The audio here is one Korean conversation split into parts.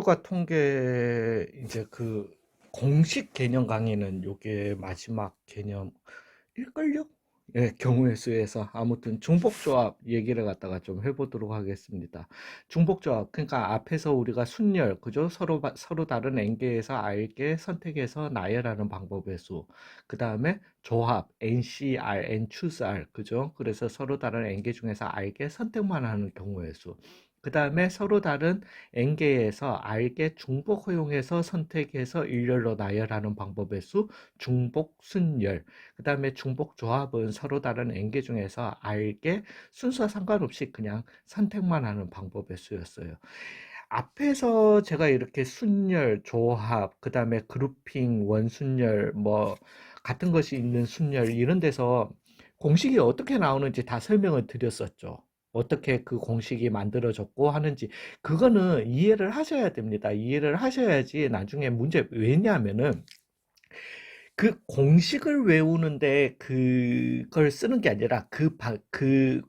결과 통계 이제 그 공식 개념 강의는 요게 마지막 개념일걸요? 예, 경우의 수에서 아무튼 중복조합 얘기를 갖다가 좀 해보도록 하겠습니다. 중복조합, 그러니까 앞에서 우리가 순열, 그죠? 서로 다른 n개에서 r개 선택해서 나열하는 방법의 수. 그 다음에 조합, NCR, N choose R, 그죠? 그래서 서로 다른 n개 중에서 r개 선택만 하는 경우의 수. 그 다음에 서로 다른 n개에서 r개 중복 허용해서 선택해서 일렬로 나열하는 방법의 수, 중복 순열. 그 다음에 중복 조합은 서로 다른 n개 중에서 r개 순서와 상관없이 그냥 선택만 하는 방법의 수였어요. 앞에서 제가 이렇게 순열, 조합, 그 다음에 그룹핑, 원순열, 뭐 같은 것이 있는 순열 이런 데서 공식이 어떻게 나오는지 다 설명을 드렸었죠. 어떻게 그 공식이 만들어졌고 하는지 그거는 이해를 하셔야 됩니다. 이해를 하셔야지 나중에 문제 왜냐하면은 그 공식을 외우는데 그걸 쓰는 게 아니라 그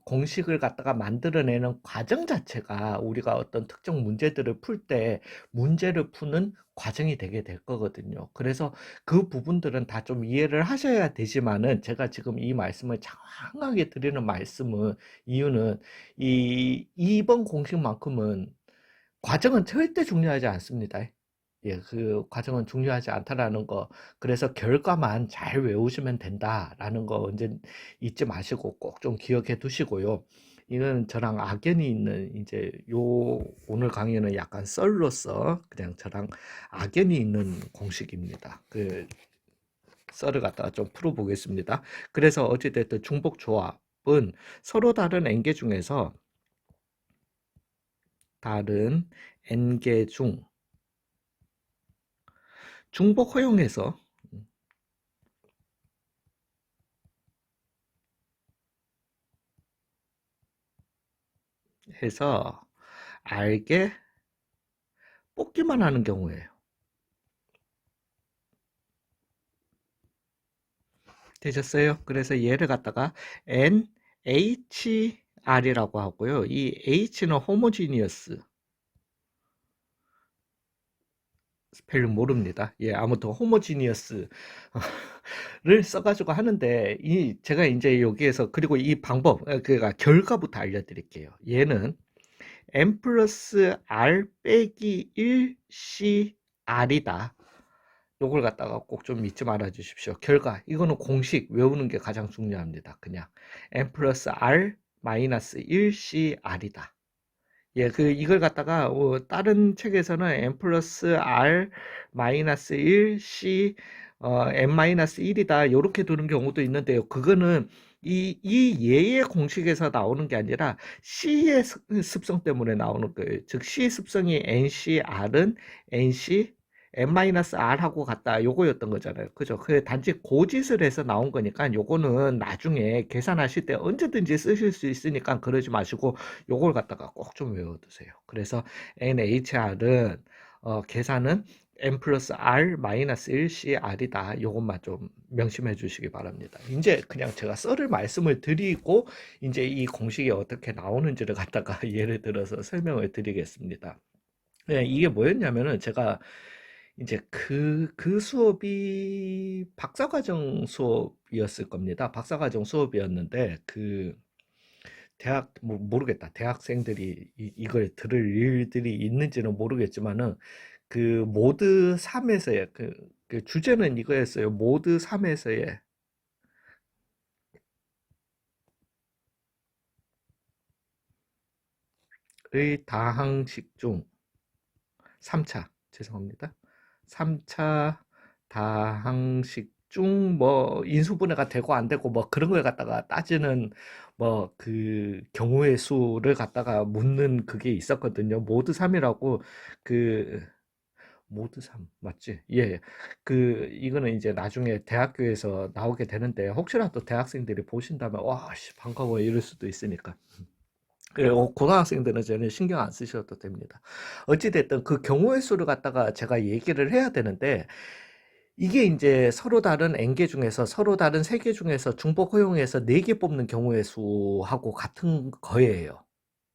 공식을 갖다가 만들어내는 과정 자체가 우리가 어떤 특정 문제들을 풀 때 문제를 푸는 과정이 되게 될 거거든요. 그래서 그 부분들은 다 좀 이해를 하셔야 되지만은 제가 지금 이 말씀을 장황하게 드리는 말씀은 이유는 이 2번 공식만큼은 과정은 절대 중요하지 않습니다. 예, 그 과정은 중요하지 않다라는 거. 그래서 결과만 잘 외우시면 된다라는 거 언제 잊지 마시고 꼭 좀 기억해 두시고요. 이건 저랑 악연이 있는 이제 요 오늘 강의는 약간 썰로서 그냥 저랑 악연이 있는 공식입니다. 그 썰을 갖다가 좀 풀어보겠습니다. 그래서 어찌됐든 중복 조합은 서로 다른 n개 중에서 다른 n개 중 중복 허용해서 해서 알게 뽑기만 하는 경우예요. 되셨어요? 그래서 얘를 갖다가 NHR이라고 하고요. 이 H는 호모지니어스 스펠링 모릅니다. 예, 아무튼 호모지니어스를 써가지고 하는데 이 제가 이제 여기에서 그리고 이 방법 그러니까 결과부터 알려드릴게요. 얘는 n 플러스 r 빼기 1 c r이다. 요걸 갖다가 꼭 좀 잊지 말아 주십시오. 결과 이거는 공식 외우는 게 가장 중요합니다. 그냥 n 플러스 r 마이너스 1 c r이다. 예, 이걸 갖다가 다른 책에서는 n 플러스 r 마이너스 1 c n 마이너스 1이다 이렇게 두는 경우도 있는데요. 그거는 이 예의 공식에서 나오는 게 아니라 C의 습성 때문에 나오는 거예요. 즉 C의 습성이 NCR은 NC n-r하고 같다 요거였던 거잖아요. 그죠? 그 단지 고짓을 해서 나온 거니까 요거는 나중에 계산하실 때 언제든지 쓰실 수 있으니까 그러지 마시고 요걸 갖다가 꼭 좀 외워두세요. 그래서 NHR은 계산은 n 플러스 r 마이너스 1cr이다. 요것만 좀 명심해 주시기 바랍니다. 이제 그냥 제가 썰을 말씀을 드리고 이제 이 공식이 어떻게 나오는지를 갖다가 예를 들어서 설명을 드리겠습니다. 네, 이게 뭐였냐면은 제가 이제 그 수업이 박사과정 수업이었을 겁니다. 박사과정 수업이었는데 대학 뭐 모르겠다. 대학생들이 이걸 들을 일들이 있는지는 모르겠지만은 그 모드 3에서의 그 주제는 이거였어요. 모드 3에서의 의 다항식 중 3차 죄송합니다. 3차 다항식 중 뭐 인수분해가 되고 안 되고 뭐 그런 걸 갖다가 따지는 뭐 그 경우의 수를 갖다가 묻는 그게 있었거든요. 모드 3이라고 그 모드 3 맞지? 예. 이거는 이제 나중에 대학교에서 나오게 되는데 혹시라도 대학생들이 보신다면 와, 씨, 반가워 이럴 수도 있으니까. 그리고 고등학생들은 전혀 신경 안 쓰셔도 됩니다. 어찌됐든 그 경우의 수를 갖다가 제가 얘기를 해야 되는데 이게 이제 서로 다른 n개 중에서 서로 다른 세개 중에서 중복 허용해서 4개 뽑는 경우의 수하고 같은 거예요.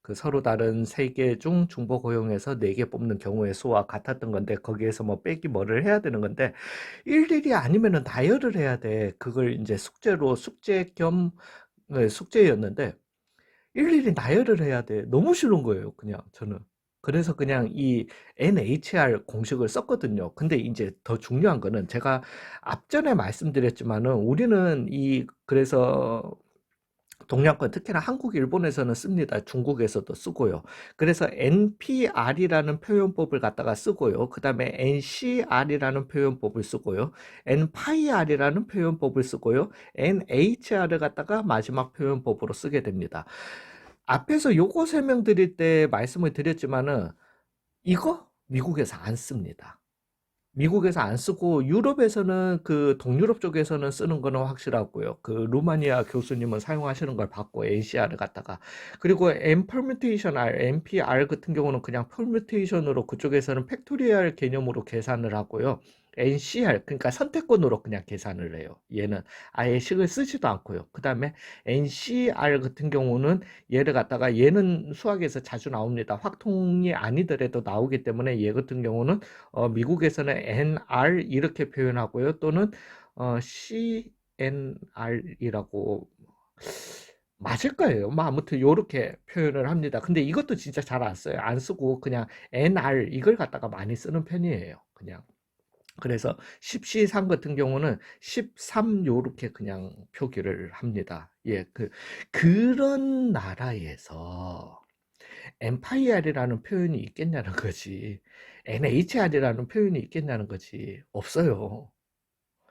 그 서로 다른 세 개 중 중복 허용해서 네 개 뽑는 경우의 수와 같았던 건데 거기에서 뭐 빼기 뭐를 해야 되는 건데 일일이 아니면은 나열을 해야 돼. 그걸 이제 숙제로 숙제 겸 네, 숙제였는데 일일이 나열을 해야 돼. 너무 싫은 거예요, 그냥 저는. 그래서 그냥 이 NHR 공식을 썼거든요. 근데 이제 더 중요한 거는 제가 앞전에 말씀드렸지만은 우리는 그래서 동양권 특히나 한국, 일본에서는 씁니다. 중국에서도 쓰고요. 그래서 NPR이라는 표현법을 갖다가 쓰고요. 그 다음에 NCR이라는 표현법을 쓰고요. NPIR이라는 표현법을 쓰고요. NHR을 갖다가 마지막 표현법으로 쓰게 됩니다. 앞에서 요거 설명드릴 때 말씀을 드렸지만은 이거 미국에서 안 씁니다. 미국에서 안 쓰고 유럽에서는 그 동유럽 쪽에서는 쓰는 거는 확실하고요. 그 루마니아 교수님은 사용하시는 걸 봤고 NCR을 갖다가 그리고 M permutation R, NPR 같은 경우는 그냥 permutation으로 그쪽에서는 팩토리얼 개념으로 계산을 하고요. NCR 그러니까 선택권으로 그냥 계산을 해요. 얘는 아예 식을 쓰지도 않고요. 그 다음에 NCR 같은 경우는 얘를 갖다가 얘는 수학에서 자주 나옵니다. 확통이 아니더라도 나오기 때문에 얘 같은 경우는 미국에서는 NR 이렇게 표현하고요. 또는 CNR이라고 맞을 거예요. 뭐 아무튼 요렇게 표현을 합니다. 근데 이것도 진짜 잘 안 써요. 안 쓰고 그냥 NR 이걸 갖다가 많이 쓰는 편이에요. 그냥. 그래서 10C3 같은 경우는 13 요렇게 그냥 표기를 합니다. 예, 그런 나라에서 MPIR이라는 표현이 있겠냐는 거지. NHR이라는 표현이 있겠냐는 거지. 없어요.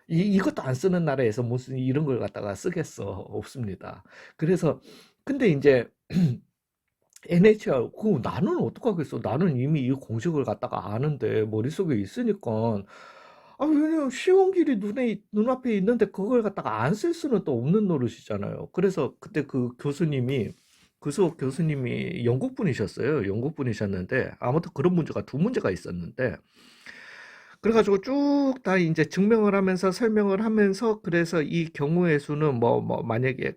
이것도 안 쓰는 나라에서 무슨 이런 걸 갖다가 쓰겠어. 없습니다. 그래서, 근데 이제, NHR, 나는 어떡하겠어. 나는 이미 이 공식을 갖다가 아는데, 머릿속에 있으니까. 왜냐면 쉬운 길이 눈앞에 있는데 그걸 갖다가 안 쓸 수는 또 없는 노릇이잖아요. 그래서 그때 그 수업 교수님이 영국 분이셨어요. 영국 분이셨는데, 아무튼 그런 문제가 두 문제가 있었는데, 그래가지고 쭉 다 이제 증명을 하면서 설명을 하면서 그래서 이 경우의 수는 만약에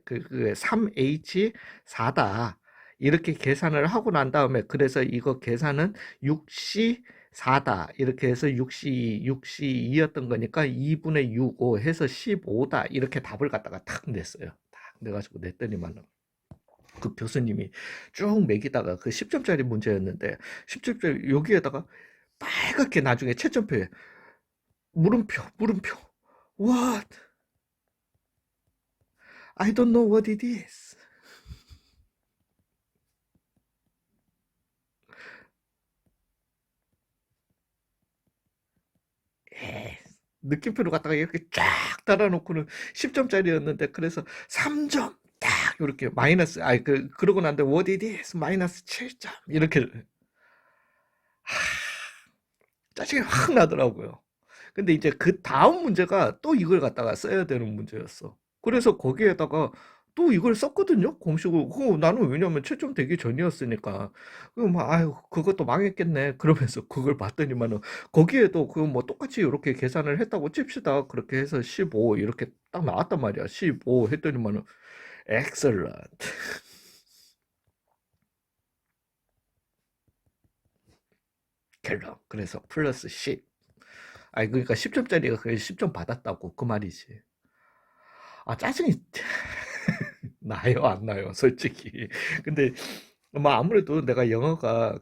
3H 4다. 이렇게 계산을 하고 난 다음에 그래서 이거 계산은 6C 4다. 이렇게 해서 6C2였던 거니까 2분의 6, 5 해서 15다. 이렇게 답을 갖다가 탁 냈어요. 탁 내가지고 냈더니만 그 교수님이 쭉 매기다가 그 10점짜리 문제였는데 10점짜리 여기에다가 빨갛게 나중에 채점표에 물음표, 물음표. What? I don't know what it is. 에 느낌표를 갖다가 이렇게 쫙 달아놓고는 10점짜리였는데 그래서 3점 딱 이렇게 마이너스 그러고 난데 what it is 마이너스 7점 이렇게 짜증이 확 나더라고요. 근데 이제 그 다음 문제가 또 이걸 갖다가 써야 되는 문제였어. 그래서 거기에다가 또 이걸 썼거든요. 공식을. 나는 왜냐면 채점 되기 전이었으니까. 아유, 그것도 망했겠네. 그러면서 그걸 봤더니만은 거기에도 그 뭐 똑같이 이렇게 계산을 했다고 칩시다. 그렇게 해서 15 이렇게 딱 나왔단 말이야. 15 했더니만은 excellent. 갤러. 그래서 플러스 10. 그러니까 10점짜리가 그 10점 받았다고 그 말이지. 짜증이 나요, 안 나요, 솔직히. 근데 뭐 아무래도 내가 영어가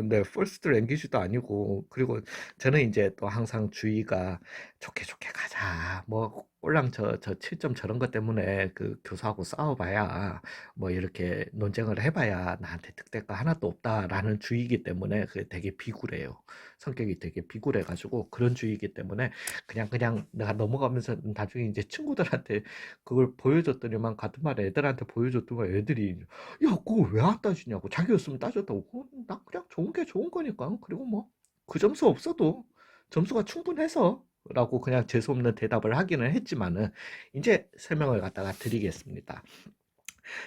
내 퍼스트 랭귀지도 아니고 그리고 저는 이제 또 항상 주의가 좋게 좋게 가자 뭐 꼴랑 저 7점 저런 것 때문에 그 교수하고 싸워봐야 뭐 이렇게 논쟁을 해봐야 나한테 득될 거 하나도 없다라는 주의이기 때문에 그 되게 비굴해요. 성격이 되게 비굴해가지고 그런 주의이기 때문에 그냥 내가 넘어가면서 나중에 이제 친구들한테 그걸 보여줬더니만 같은 말 애들한테 보여줬더니 애들이 야, 그거 왜 안 따지냐고. 자기였으면 따졌다고. 나 그냥 좋은 게 좋은 거니까. 그리고 뭐, 그 점수 없어도 점수가 충분해서. 라고 그냥 재수없는 대답을 하기는 했지만은, 이제 설명을 갖다가 드리겠습니다.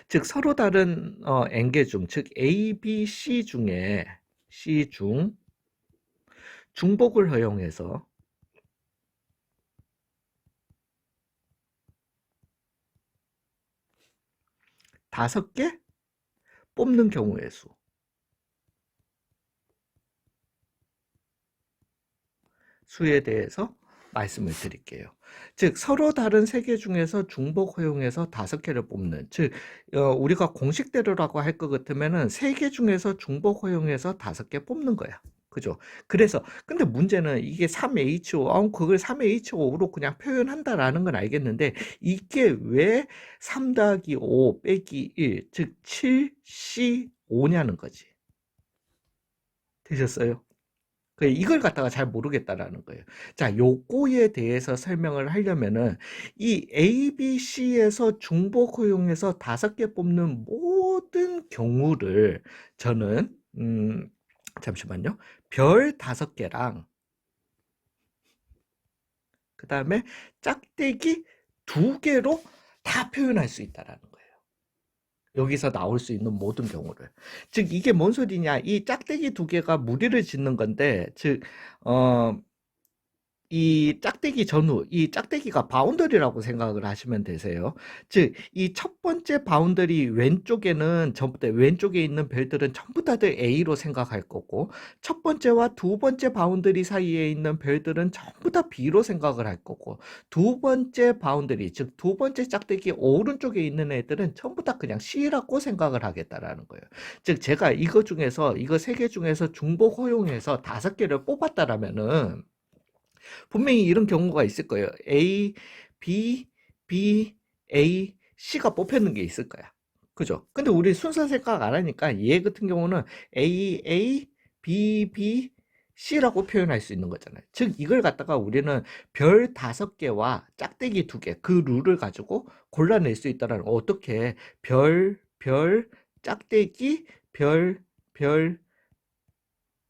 즉, 서로 다른, N개 중, 즉, A, B, C 중에, C 중, 중복을 허용해서, 5개? 뽑는 경우의 수에 대해서 말씀을 드릴게요. 즉 서로 다른 세 개 중에서 중복 허용해서 5개를 뽑는, 즉 우리가 공식대로라고 할 것 같으면은 3개 중에서 중복 허용해서 5개 뽑는 거야. 그죠? 그래서 근데 문제는 이게 3H5, 그걸 3H5로 그냥 표현한다라는 건 알겠는데 이게 왜 3 더하기 5 빼기 1, 즉 7C5냐는 거지. 되셨어요? 이걸 갖다가 잘 모르겠다라는 거예요. 자, 요거에 대해서 설명을 하려면은 이 ABC에서 중복 허용해서 5개 뽑는 모든 경우를 저는 잠시만요. 별 5개랑 그 다음에 짝대기 2개로 다 표현할 수 있다라는 거예요. 여기서 나올 수 있는 모든 경우를. 즉 이게 뭔 소리냐? 이 짝대기 2개가 무리를 짓는 건데, 즉 이 짝대기 전후, 이 짝대기가 바운더리라고 생각을 하시면 되세요. 즉, 이 첫 번째 바운더리 왼쪽에는 전부 다 왼쪽에 있는 별들은 전부 다들 A로 생각할 거고, 첫 번째와 두 번째 바운더리 사이에 있는 별들은 전부 다 B로 생각을 할 거고, 두 번째 바운더리, 즉 두 번째 짝대기 오른쪽에 있는 애들은 전부 다 그냥 C라고 생각을 하겠다라는 거예요. 즉, 제가 이거 중에서, 이거 3개 중에서 중복 허용해서 5개를 뽑았다라면은 분명히 이런 경우가 있을 거예요. A, B, B, A, C가 뽑혔는 게 있을 거야. 그죠? 근데 우리 순서 생각 안 하니까 얘 같은 경우는 A, A, B, B, C라고 표현할 수 있는 거잖아요. 즉 이걸 갖다가 우리는 별 5개와 짝대기 2개 그 룰을 가지고 골라낼 수 있다는 어떻게 별, 짝대기, 별,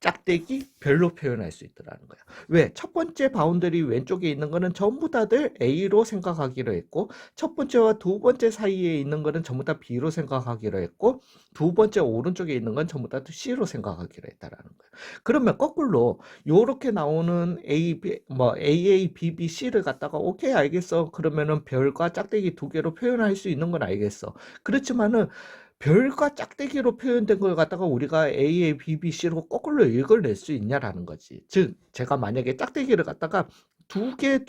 짝대기 별로 표현할 수 있더라는 거야. 왜? 첫 번째 바운더리 왼쪽에 있는 거는 전부 다들 A로 생각하기로 했고, 첫 번째와 두 번째 사이에 있는 거는 전부 다 B로 생각하기로 했고, 두 번째 오른쪽에 있는 건 전부 다 C로 생각하기로 했다라는 거야. 그러면 거꾸로 요렇게 나오는 AA, BB, C를 갖다가 오케이 알겠어. 그러면은 별과 짝대기 2개로 표현할 수 있는 건 알겠어. 그렇지만은 별과 짝대기로 표현된 걸 갖다가 우리가 A, B, B, C로 거꾸로 읽어낼 수 있냐라는 거지. 즉, 제가 만약에 짝대기를 갖다가 2개,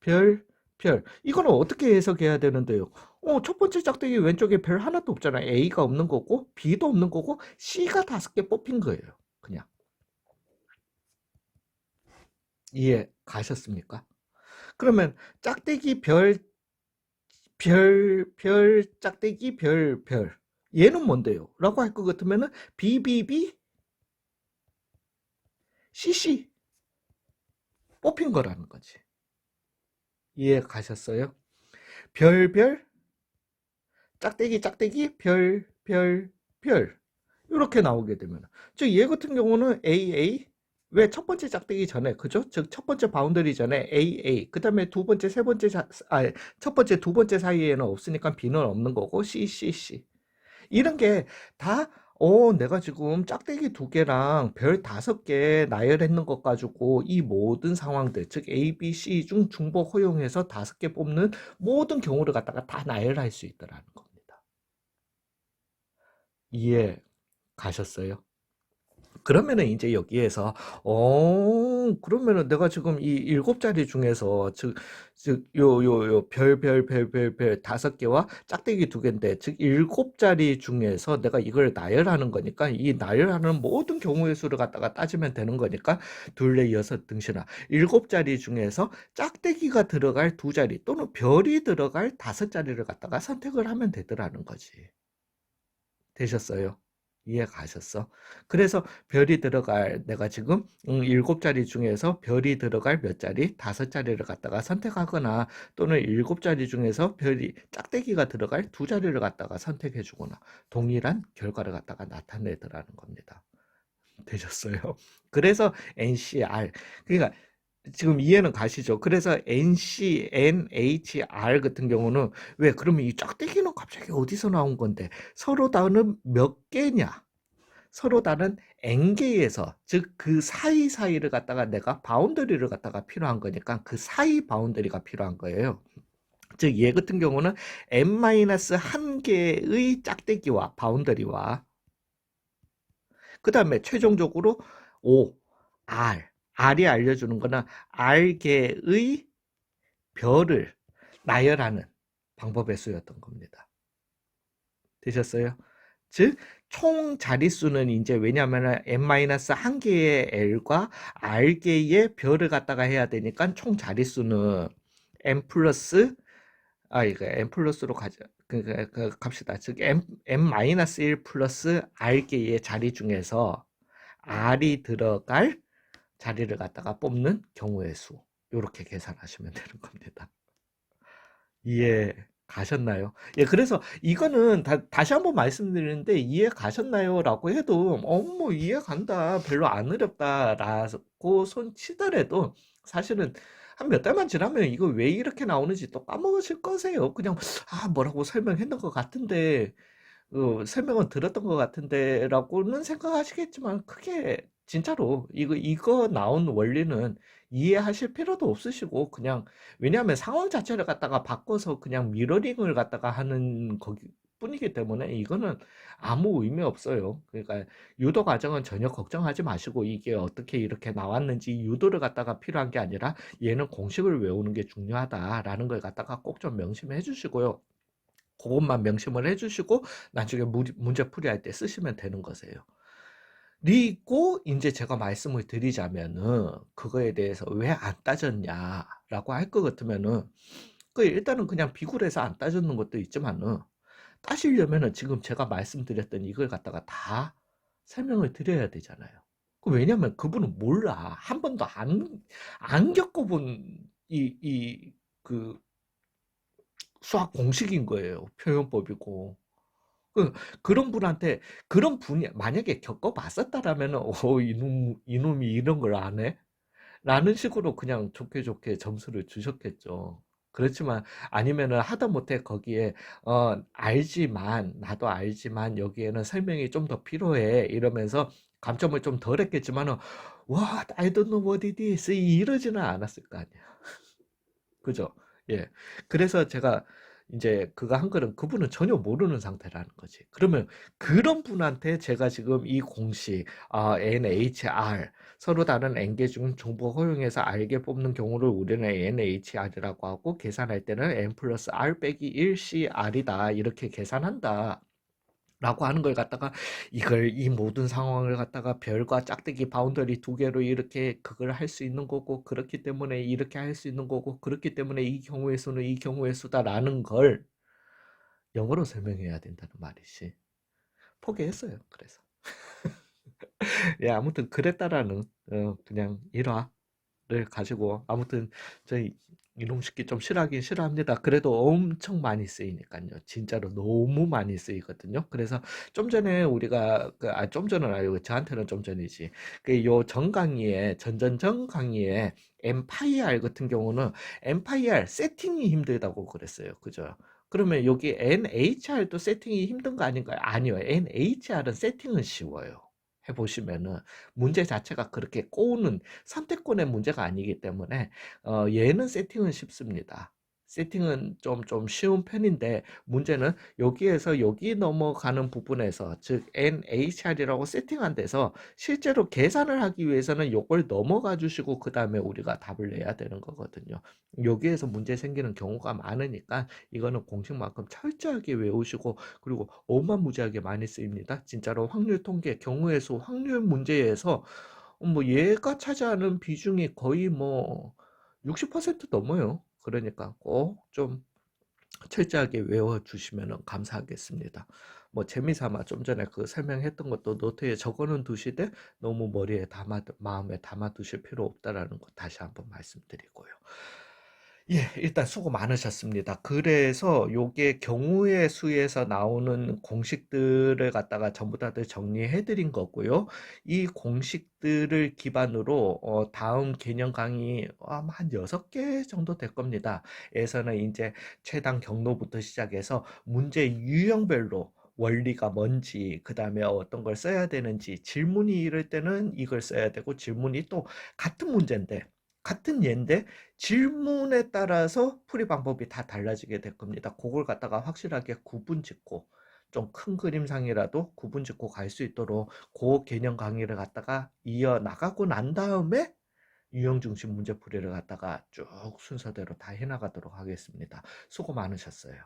별. 이거는 어떻게 해석해야 되는데요? 첫 번째 짝대기 왼쪽에 별 하나도 없잖아. A가 없는 거고, B도 없는 거고, C가 5개 뽑힌 거예요. 그냥. 이해 가셨습니까? 그러면 짝대기 짝대기, 별. 얘는 뭔데요? 라고 할 것 같으면은, BBB, CC. 뽑힌 거라는 거지. 이해 가셨어요? 별, 짝대기, 별. 이렇게 나오게 되면. 즉, 얘 같은 경우는 AA. 왜 첫 번째 짝대기 전에, 그죠? 즉, 첫 번째 바운더리 전에 AA. 그 다음에 두 번째, 세 번째, 첫 번째, 두 번째 사이에는 없으니까 B는 없는 거고, CCC. 이런 게 다, 내가 지금 짝대기 2개랑 별 5개 나열했는 것 가지고 이 모든 상황들, 즉 A, B, C 중 중복 허용해서 5개 뽑는 모든 경우를 갖다가 다 나열할 수 있더라는 겁니다. 이해 가셨어요? 그러면은 이제 여기에서 그러면은 내가 지금 이 7자리 중에서 즉 요 별 5개와 짝대기 2개인데 즉 7자리 중에서 내가 이걸 나열하는 거니까 이 나열하는 모든 경우의 수를 갖다가 따지면 되는 거니까 둘레 6 등신아 7자리 중에서 짝대기가 들어갈 2자리 또는 별이 들어갈 5자리를 갖다가 선택을 하면 되더라는 거지. 되셨어요? 이해 가셨어? 그래서 별이 들어갈 내가 지금 7자리 중에서 별이 들어갈 몇 자리? 5자리를 갖다가 선택하거나 또는 7자리 중에서 별이 짝대기가 들어갈 2자리를 갖다가 선택해 주거나 동일한 결과를 갖다가 나타내더라는 겁니다. 되셨어요? 그래서 NCR 그러니까 지금 이해는 가시죠? 그래서 NC, NHR 같은 경우는 왜 그러면 이 짝대기는 갑자기 어디서 나온 건데 서로 다른 몇 개냐? 서로 다른 N개에서 즉 그 사이사이를 갖다가 내가 바운더리를 갖다가 필요한 거니까 그 사이 바운더리가 필요한 거예요. 즉, 얘 같은 경우는 n-1개의 짝대기와 바운더리와 그 다음에 최종적으로 O, R, R이 알려주는 거는 R개의 별을 나열하는 방법의 수였던 겁니다. 되셨어요? 즉, 총 자릿수는 이제 왜냐하면 n-1개의 L과 R개의 별을 갖다가 해야 되니까 총 자릿수는 n 플러스 이거 n 플러스로 가자. 갑시다. 즉 n-1 플러스 r개의 자리 중에서 r이 들어갈 자리를 갖다가 뽑는 경우의 수. 이렇게 계산하시면 되는 겁니다. 이해 가셨나요? 예, 그래서 이거는 다시 한번 말씀드리는데 이해 가셨나요? 라고 해도 뭐 이해 간다. 별로 안 어렵다라고 손 치더라도 사실은 한 몇 달만 지나면 이거 왜 이렇게 나오는지 또 까먹으실 거세요. 그냥 뭐라고 설명했는 것 같은데 설명은 들었던 것 같은데라고는 생각하시겠지만 크게 진짜로 이거 나온 원리는 이해하실 필요도 없으시고 그냥 왜냐하면 상황 자체를 갖다가 바꿔서 그냥 미러링을 갖다가 하는 거기 뿐이기 때문에 이거는 아무 의미 없어요. 그러니까 유도 과정은 전혀 걱정하지 마시고 이게 어떻게 이렇게 나왔는지 유도를 갖다가 필요한 게 아니라 얘는 공식을 외우는 게 중요하다라는 걸 갖다가 꼭 좀 명심해 주시고요. 그것만 명심을 해주시고 나중에 문제 풀이할 때 쓰시면 되는 거세요. 그리고 이제 제가 말씀을 드리자면은 그거에 대해서 왜 안 따졌냐라고 할 것 같으면은 그 일단은 그냥 비굴해서 안 따졌는 것도 있지만은 따시려면은 지금 제가 말씀드렸던 이걸 갖다가 다 설명을 드려야 되잖아요. 왜냐면 그분은 몰라. 한 번도 안 겪어본 그 수학 공식인 거예요. 표현법이고. 그 그런 분한테 그런 분이 만약에 겪어봤었다라면은 이놈이 이런 걸 안 해? 라는 식으로 그냥 좋게 좋게 점수를 주셨겠죠. 그렇지만 아니면은 하다못해 거기에 알지만 나도 알지만 여기에는 설명이 좀 더 필요해 이러면서 감점을 좀 덜 했겠지만은 What? I don't know what it is 이러지는 않았을 거 아니야. 그죠? 예. 그래서 제가 이제 그거 한 거는 그분은 전혀 모르는 상태라는 거지. 그러면 그런 분한테 제가 지금 이 공식, NHR, 서로 다른 n개 중 정보 허용해서 알게 뽑는 경우를 우리는 NHR이라고 하고 계산할 때는 n 플러스 r 빼기 1CR이다. 이렇게 계산한다. 라고 하는 걸 갖다가 이 모든 상황을 갖다가 별과 짝대기 바운더리 두 개로 이렇게 그걸 할 수 있는 거고 그렇기 때문에 이렇게 할 수 있는 거고 그렇기 때문에 이 경우의 수는 이 경우의 수다라는 걸 영어로 설명해야 된다는 말이지. 포기했어요. 그래서 예, 아무튼 그랬다라는 그냥 일화를 가지고 아무튼 저희 이놈 새끼 좀 싫어하긴 싫어합니다. 그래도 엄청 많이 쓰이니까요. 진짜로 너무 많이 쓰이거든요. 그래서 좀 전에 우리가 좀 전은 아니고 저한테는 좀 전이지. 요 전 강의에 전전전 강의에 엠파이알 같은 경우는 엠파이알 세팅이 힘들다고 그랬어요. 그죠? 그러면 여기 NHR도 세팅이 힘든 거 아닌가요? 아니요. NHR은 세팅은 쉬워요. 해보시면은 문제 자체가 그렇게 꼬우는 선택권의 문제가 아니기 때문에 얘는 세팅은 쉽습니다. 세팅은 좀 쉬운 편인데 문제는 여기에서 여기 넘어가는 부분에서 즉 NHR이라고 세팅한 데서 실제로 계산을 하기 위해서는 요걸 넘어가 주시고 그 다음에 우리가 답을 내야 되는 거거든요. 여기에서 문제 생기는 경우가 많으니까 이거는 공식만큼 철저하게 외우시고 그리고 어마무지하게 많이 쓰입니다. 진짜로 확률 통계, 경우의 수, 확률 문제에서 뭐 얘가 차지하는 비중이 거의 뭐 60% 넘어요. 그러니까 꼭 좀 철저하게 외워주시면 감사하겠습니다. 뭐 재미삼아 좀 전에 그 설명했던 것도 노트에 적어는 두시되 너무 마음에 담아 두실 필요 없다라는 거 다시 한번 말씀드리고요. 예, 일단 수고 많으셨습니다. 그래서 요게 경우의 수에서 나오는 공식들을 갖다가 전부 다들 정리해 드린 거고요. 이 공식들을 기반으로 다음 개념 강의 아마 한 6개 정도 될 겁니다. 에서는 이제 최단 경로부터 시작해서 문제 유형별로 원리가 뭔지, 그 다음에 어떤 걸 써야 되는지, 질문이 이럴 때는 이걸 써야 되고, 질문이 또 같은 문제인데, 같은 예인데 질문에 따라서 풀이 방법이 다 달라지게 될 겁니다. 그걸 갖다가 확실하게 구분 짓고 좀 큰 그림상이라도 구분 짓고 갈 수 있도록 그 개념 강의를 갖다가 이어 나가고 난 다음에 유형 중심 문제풀이를 갖다가 쭉 순서대로 다 해나가도록 하겠습니다. 수고 많으셨어요.